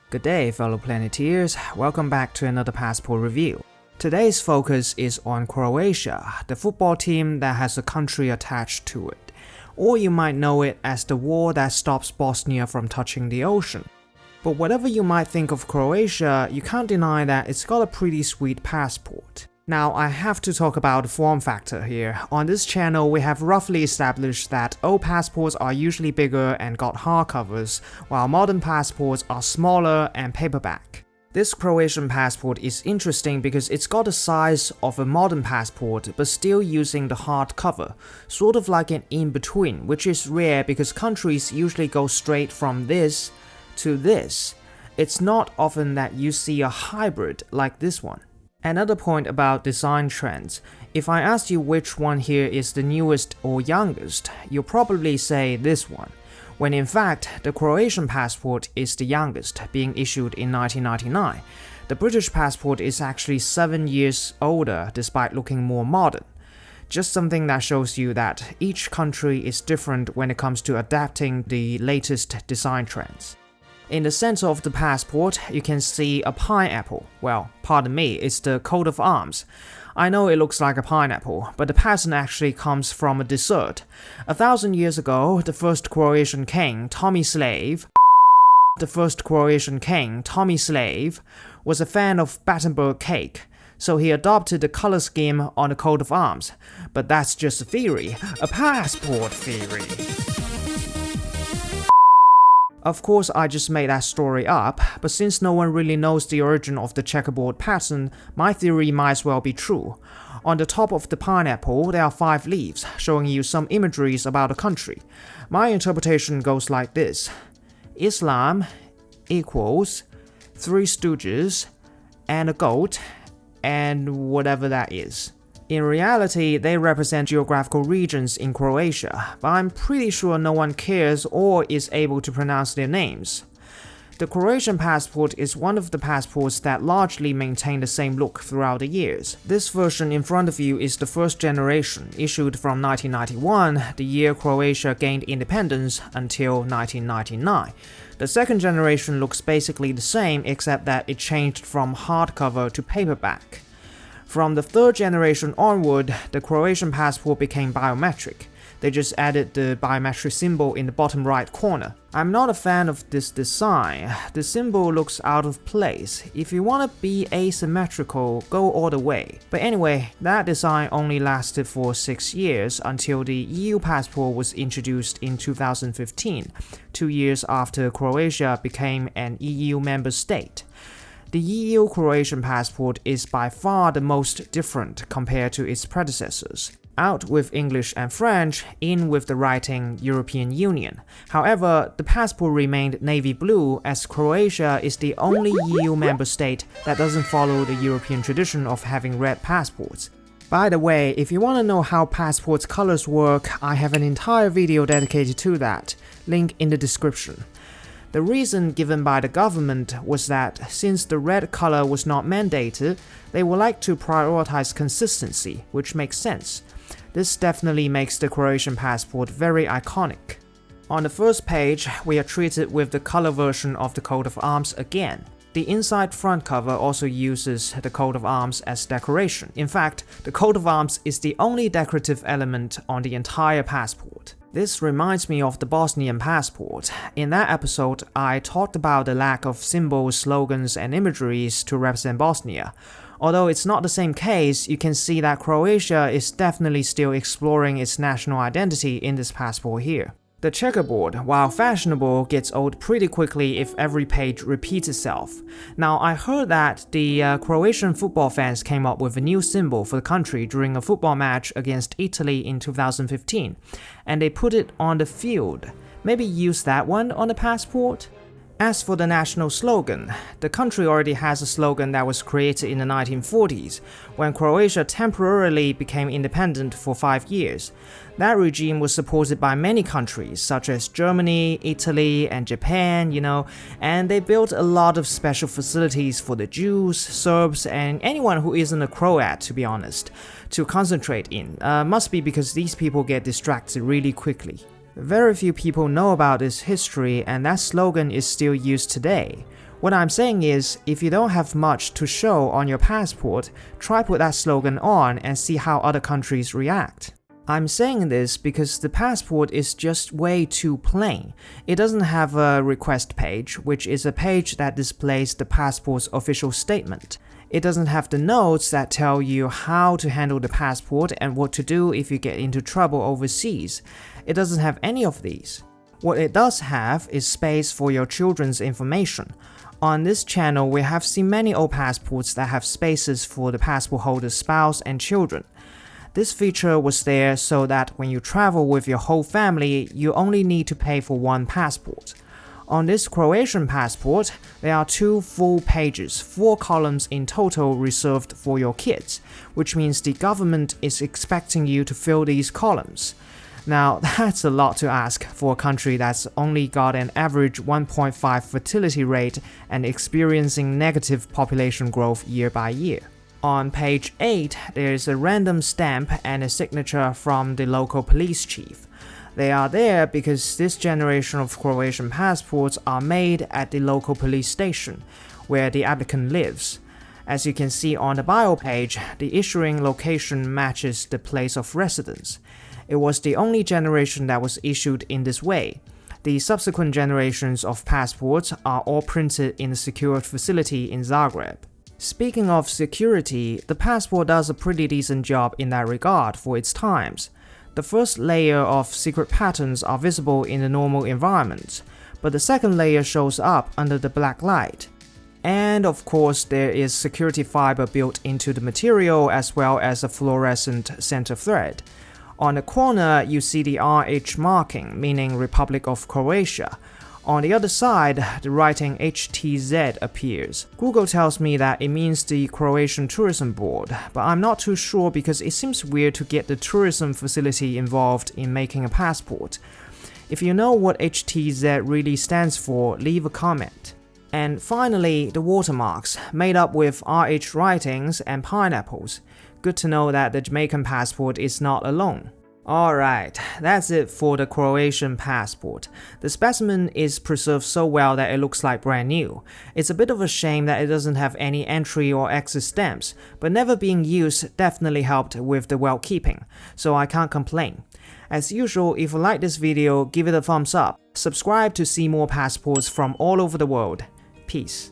Good day, fellow Planeteers. Welcome back to another passport review. Today's focus is on Croatia, the football team that has a country attached to it. Or you might know it as the wall that stops Bosnia from touching the ocean. But whatever you might think of Croatia, you can't deny that it's got a pretty sweet passport. Now, I have to talk about the form factor here. On this channel, we have roughly established that old passports are usually bigger and got hardcovers, while modern passports are smaller and paperback. This Croatian passport is interesting because it's got the size of a modern passport but still using the hardcover, sort of like an in-between, which is rare because countries usually go straight from this to this. It's not often that you see a hybrid like this one. Another point about design trends, if I asked you which one here is the newest or youngest, you'll probably say this one, when in fact the Croatian passport is the youngest, being issued in 1999. The British passport is actually 7 years older despite looking more modern. Just something that shows you that each country is different when it comes to adapting the latest design trends. In the center of the passport, you can see a pineapple. Well, pardon me, it's the coat of arms. I know it looks like a pineapple, but the pattern actually comes from a dessert. 1,000 years ago, the first Croatian king, Tomislav, was a fan of Battenberg cake, so he adopted the color scheme on the coat of arms. But that's just a theory, a passport theory. Of course, I just made that story up, but since no one really knows the origin of the checkerboard pattern, my theory might as well be true. On the top of the pineapple, there are 5 leaves, showing you some imageries about a country. My interpretation goes like this: Islam equals 3 stooges, and a goat, and whatever that is. In reality, they represent geographical regions in Croatia, but I'm pretty sure no one cares or is able to pronounce their names. The Croatian passport is one of the passports that largely maintain the same look throughout the years. This version in front of you is the first generation, issued from 1991, the year Croatia gained independence, until 1999. The second generation looks basically the same except that it changed from hardcover to paperback. From the third generation onward, the Croatian passport became biometric. They just added the biometric symbol in the bottom right corner. I'm not a fan of this design. The symbol looks out of place. If you want to be asymmetrical, go all the way. But anyway, that design only lasted for 6 years until the EU passport was introduced in 2015, 2 years after Croatia became an EU member state. The EU Croatian passport is by far the most different compared to its predecessors. Out with English and French, in with the writing European Union. However, the passport remained navy blue as Croatia is the only EU member state that doesn't follow the European tradition of having red passports. By the way, if you want to know how passports colors work, I have an entire video dedicated to that, link in the description. The reason given by the government was that since the red color was not mandated, they would like to prioritize consistency, which makes sense. This definitely makes the Croatian passport very iconic. On the first page, we are treated with the color version of the coat of arms again. The inside front cover also uses the coat of arms as decoration. In fact, the coat of arms is the only decorative element on the entire passport. This reminds me of the Bosnian passport. In that episode, I talked about the lack of symbols, slogans, and imageries to represent Bosnia. Although it's not the same case, you can see that Croatia is definitely still exploring its national identity in this passport here. The checkerboard, while fashionable, gets old pretty quickly if every page repeats itself. Now, I heard that the Croatian football fans came up with a new symbol for the country during a football match against Italy in 2015, and they put it on the field. Maybe use that one on the passport? As for the national slogan, the country already has a slogan that was created in the 1940s, when Croatia temporarily became independent for 5 years. That regime was supported by many countries, such as Germany, Italy, and Japan, and they built a lot of special facilities for the Jews, Serbs, and anyone who isn't a Croat, to be honest, to concentrate in. Must be because these people get distracted really quickly. Very few people know about its history, and that slogan is still used today. What I'm saying is, if you don't have much to show on your passport, try put that slogan on and see how other countries react. I'm saying this because the passport is just way too plain. It doesn't have a request page, which is a page that displays the passport's official statement. It doesn't have the notes that tell you how to handle the passport and what to do if you get into trouble overseas. It doesn't have any of these. What it does have is space for your children's information. On this channel, we have seen many old passports that have spaces for the passport holder's spouse and children. This feature was there so that when you travel with your whole family, you only need to pay for one passport. On this Croatian passport, there are 2 full pages, 4 columns in total reserved for your kids, which means the government is expecting you to fill these columns. Now, that's a lot to ask for a country that's only got an average 1.5 fertility rate and experiencing negative population growth year by year. On page 8, there is a random stamp and a signature from the local police chief. They are there because this generation of Croatian passports are made at the local police station, where the applicant lives. As you can see on the bio page, the issuing location matches the place of residence. It was the only generation that was issued in this way. The subsequent generations of passports are all printed in a secured facility in Zagreb. Speaking of security, the passport does a pretty decent job in that regard for its times. The first layer of secret patterns are visible in the normal environment, but the second layer shows up under the black light. And of course, there is security fiber built into the material as well as a fluorescent center thread. On the corner, you see the RH marking, meaning Republic of Croatia. On the other side, the writing HTZ appears. Google tells me that it means the Croatian Tourism Board, but I'm not too sure because it seems weird to get the tourism facility involved in making a passport. If you know what HTZ really stands for, leave a comment. And finally, the watermarks, made up with RH writings and pineapples. Good to know that the Jamaican passport is not alone. Alright, that's it for the Croatian passport. The specimen is preserved so well that it looks like brand new. It's a bit of a shame that it doesn't have any entry or exit stamps, but never being used definitely helped with the well keeping, so I can't complain. As usual, if you like this video, give it a thumbs up. Subscribe to see more passports from all over the world. Peace.